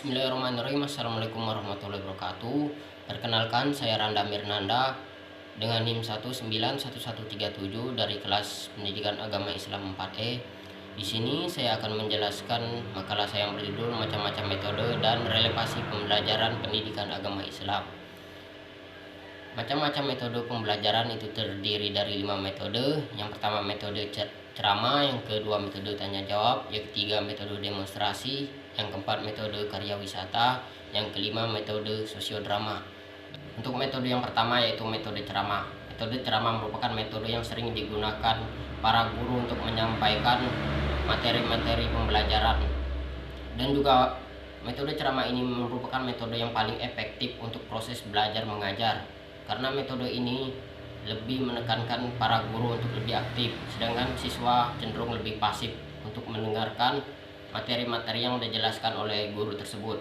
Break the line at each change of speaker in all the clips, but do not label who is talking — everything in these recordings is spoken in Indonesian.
Bismillahirrahmanirrahim. Assalamualaikum warahmatullahi wabarakatuh. Perkenalkan, saya Randa Mirnanda dengan NIM 1911137 dari kelas Pendidikan Agama Islam 4E. Di sini saya akan menjelaskan makalah saya yang berjudul Macam-macam Metode dan Relevasi Pembelajaran Pendidikan Agama Islam. Macam-macam metode pembelajaran itu terdiri dari 5 metode. Yang pertama metode ceramah, yang kedua metode tanya jawab, yang ketiga metode demonstrasi, yang keempat metode karya wisata, yang kelima metode sosiodrama. Untuk metode yang pertama yaitu metode ceramah. Metode ceramah merupakan metode yang sering digunakan para guru untuk menyampaikan materi-materi pembelajaran. Dan juga metode ceramah ini merupakan metode yang paling efektif untuk proses belajar mengajar, karena metode ini lebih menekankan para guru untuk lebih aktif, sedangkan siswa cenderung lebih pasif untuk mendengarkan materi-materi yang dijelaskan oleh guru tersebut.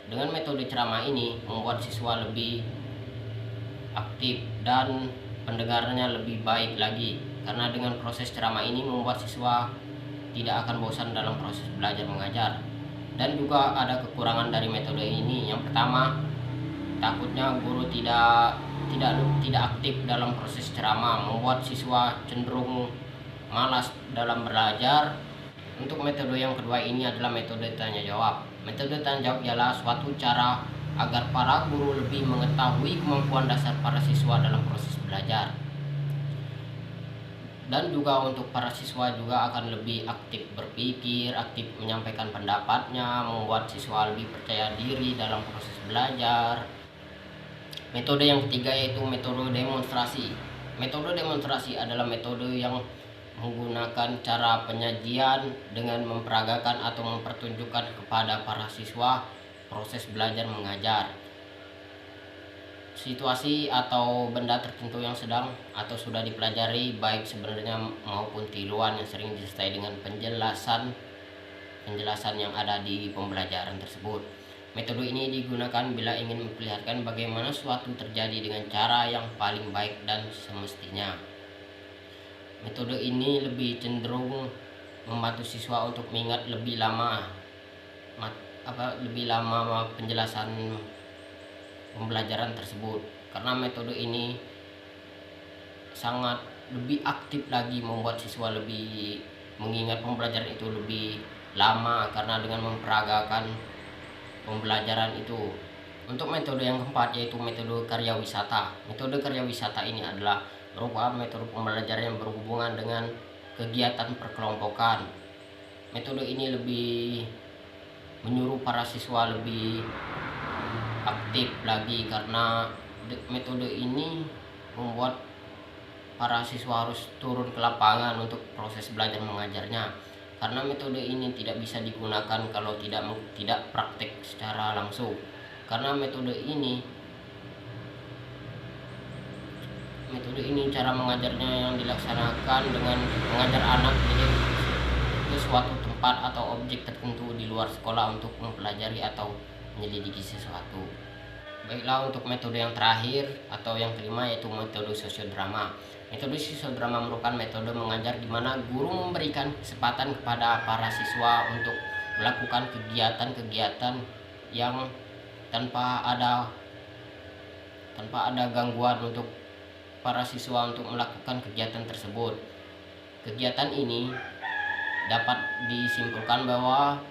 Dengan metode ceramah ini membuat siswa lebih aktif dan pendengarannya lebih baik lagi, karena dengan proses ceramah ini membuat siswa tidak akan bosan dalam proses belajar mengajar. Dan juga ada kekurangan dari metode ini. Yang pertama, takutnya guru tidak aktif dalam proses ceramah, membuat siswa cenderung malas dalam belajar. Untuk metode yang kedua ini adalah metode tanya jawab. Metode tanya jawab ialah suatu cara agar para guru lebih mengetahui kemampuan dasar para siswa dalam proses belajar. Dan juga untuk para siswa juga akan lebih aktif berpikir, aktif menyampaikan pendapatnya, membuat siswa lebih percaya diri dalam proses belajar. Metode yang ketiga yaitu metode demonstrasi. Metode demonstrasi adalah metode yang menggunakan cara penyajian dengan memperagakan atau mempertunjukkan kepada para siswa proses belajar mengajar, situasi atau benda tertentu yang sedang atau sudah dipelajari, baik sebenarnya maupun tiruan, yang sering disertai dengan penjelasan yang ada di pembelajaran tersebut. Metode ini digunakan bila ingin memperlihatkan bagaimana suatu terjadi dengan cara yang paling baik dan semestinya. Metode ini lebih cenderung membantu siswa untuk mengingat lebih lama penjelasan pembelajaran tersebut, karena metode ini sangat lebih aktif lagi, membuat siswa lebih mengingat pembelajaran itu lebih lama karena dengan memperagakan pembelajaran itu. Untuk metode yang keempat yaitu metode karya wisata. Metode karya wisata ini adalah merupakan metode pembelajaran yang berhubungan dengan kegiatan perkelompokan. Metode ini lebih menyuruh para siswa lebih aktif lagi, karena metode ini membuat para siswa harus turun ke lapangan untuk proses belajar mengajarnya, karena metode ini tidak bisa digunakan kalau tidak praktek secara langsung. Karena metode ini cara mengajarnya yang dilaksanakan dengan mengajar anak ke suatu tempat atau objek tertentu di luar sekolah untuk mempelajari atau menyelidiki sesuatu. Baiklah, untuk metode yang terakhir atau yang kelima yaitu metode sosiodrama. Metode sosiodrama merupakan metode mengajar di mana guru memberikan kesempatan kepada para siswa untuk melakukan kegiatan-kegiatan yang tanpa ada gangguan untuk para siswa untuk melakukan kegiatan tersebut. Kegiatan ini dapat disimpulkan bahwa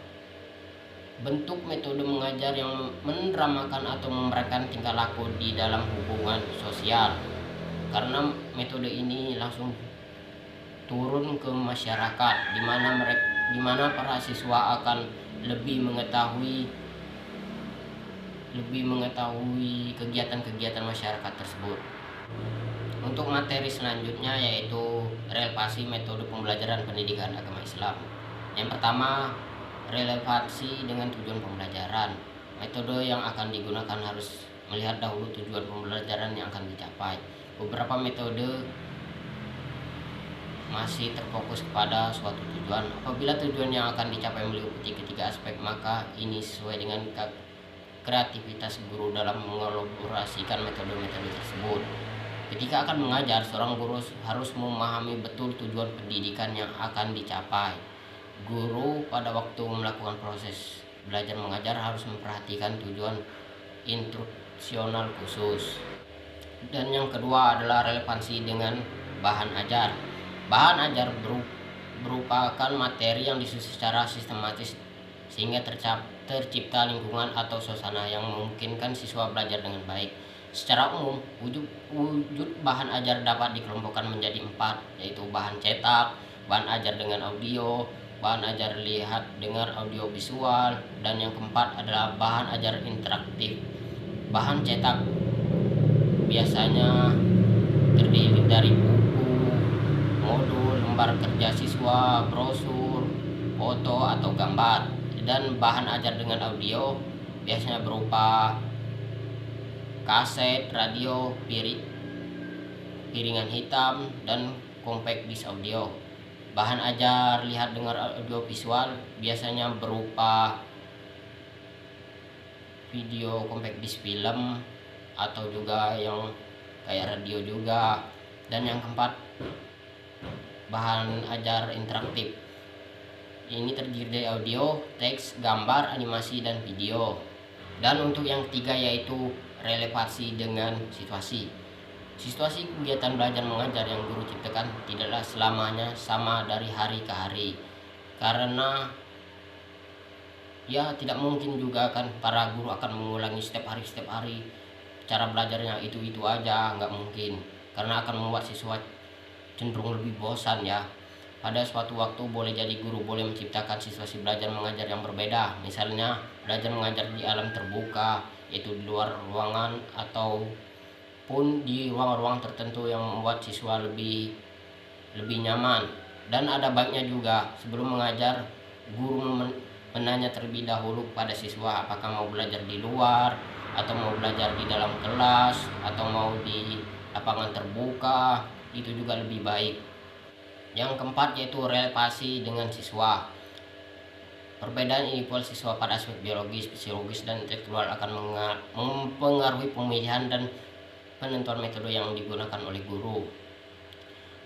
bentuk metode mengajar yang mendramakan atau memerankan tingkah laku di dalam hubungan sosial, karena metode ini langsung turun ke masyarakat, di mana para siswa akan lebih mengetahui kegiatan-kegiatan masyarakat tersebut. Untuk materi selanjutnya yaitu relevasi metode pembelajaran pendidikan agama Islam. Yang pertama, relevansi dengan tujuan pembelajaran. Metode yang akan digunakan harus melihat dahulu tujuan pembelajaran yang akan dicapai. Beberapa metode masih terfokus pada suatu tujuan. Apabila tujuan yang akan dicapai meliputi ketiga aspek, maka ini sesuai dengan kreativitas guru dalam mengelaborasikan metode-metode tersebut. Ketika akan mengajar, seorang guru harus memahami betul tujuan pendidikan yang akan dicapai. Guru pada waktu melakukan proses belajar mengajar harus memperhatikan tujuan instruksional khusus. Dan yang kedua adalah relevansi dengan bahan ajar. Bahan ajar merupakan materi yang disusun secara sistematis sehingga tercipta lingkungan atau suasana yang memungkinkan siswa belajar dengan baik. Secara umum, wujud bahan ajar dapat dikelompokkan menjadi 4, yaitu bahan cetak, bahan ajar dengan audio, bahan ajar lihat dengar audio visual, dan yang keempat adalah bahan ajar interaktif. Bahan cetak biasanya terdiri dari buku, modul, lembar kerja siswa, brosur, foto atau gambar. Dan bahan ajar dengan audio biasanya berupa kaset, radio, piringan hitam, dan compact disc audio. Bahan ajar lihat dengar audio visual biasanya berupa video compact disc film atau juga yang kayak radio juga. Dan yang keempat, bahan ajar interaktif. Ini terdiri dari audio, teks, gambar, animasi, dan video. Dan untuk yang ketiga yaitu relevansi dengan situasi. Situasi kegiatan belajar mengajar yang guru ciptakan tidaklah selamanya sama dari hari ke hari, karena ya tidak mungkin juga kan para guru akan mengulangi setiap hari cara belajarnya itu aja, nggak mungkin, karena akan membuat siswa cenderung lebih bosan ya. Pada suatu waktu boleh jadi guru boleh menciptakan situasi belajar mengajar yang berbeda, misalnya belajar mengajar di alam terbuka, yaitu di luar ruangan ataupun di ruang-ruang tertentu yang membuat siswa lebih nyaman. Dan ada baiknya juga sebelum mengajar guru menanya terlebih dahulu pada siswa apakah mau belajar di luar atau mau belajar di dalam kelas atau mau di lapangan terbuka, itu juga lebih baik. Yang keempat yaitu relevansi dengan siswa. Perbedaan individual siswa pada aspek biologis, fisiologis, dan intelektual akan mempengaruhi pemilihan dan penentuan metode yang digunakan oleh guru.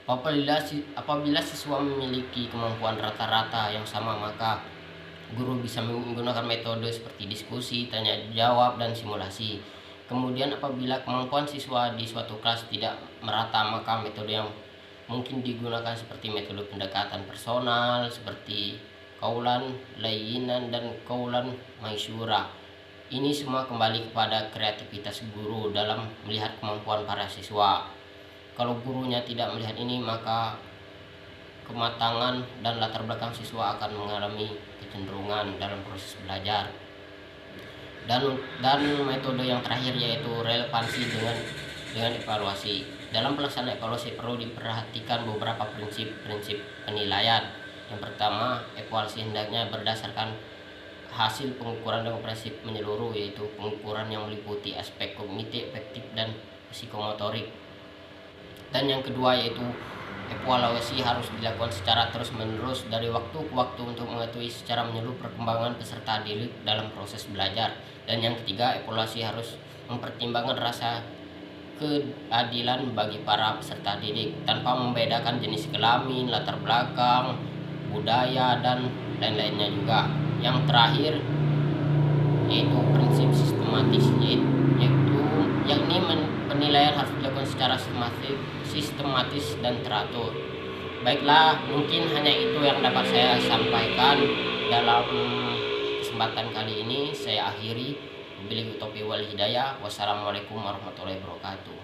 Apabila siswa memiliki kemampuan rata-rata yang sama, maka guru bisa menggunakan metode seperti diskusi, tanya jawab, dan simulasi. Kemudian apabila kemampuan siswa di suatu kelas tidak merata, maka metode yang mungkin digunakan seperti metode pendekatan personal seperti kaulan layinan dan kaulan maisyura. Ini semua kembali kepada kreativitas guru dalam melihat kemampuan para siswa. Kalau gurunya tidak melihat ini, maka kematangan dan latar belakang siswa akan mengalami kecenderungan dalam proses belajar. Dan metode yang terakhir yaitu relevansi dengan evaluasi. Dalam pelaksanaan evaluasi perlu diperhatikan beberapa prinsip penilaian. Yang pertama, evaluasi hendaknya berdasarkan hasil pengukuran dengan prinsip menyeluruh, yaitu pengukuran yang meliputi aspek kognitif, afektif, dan psikomotorik. Dan yang kedua yaitu evaluasi harus dilakukan secara terus-menerus dari waktu ke waktu untuk mengetahui secara menyeluruh perkembangan peserta didik dalam proses belajar. Dan yang ketiga, evaluasi harus mempertimbangkan rasa keadilan bagi para peserta didik tanpa membedakan jenis kelamin, latar belakang, budaya, dan lain-lainnya juga. Yang terakhir yaitu prinsip sistematis, yakni penilaian harus dilakukan secara sistematis dan teratur. Baiklah, mungkin hanya itu yang dapat saya sampaikan dalam kesempatan kali ini. Saya akhiri. Wabillahi taufiq wal hidayah. Wassalamualaikum warahmatullahi wabarakatuh.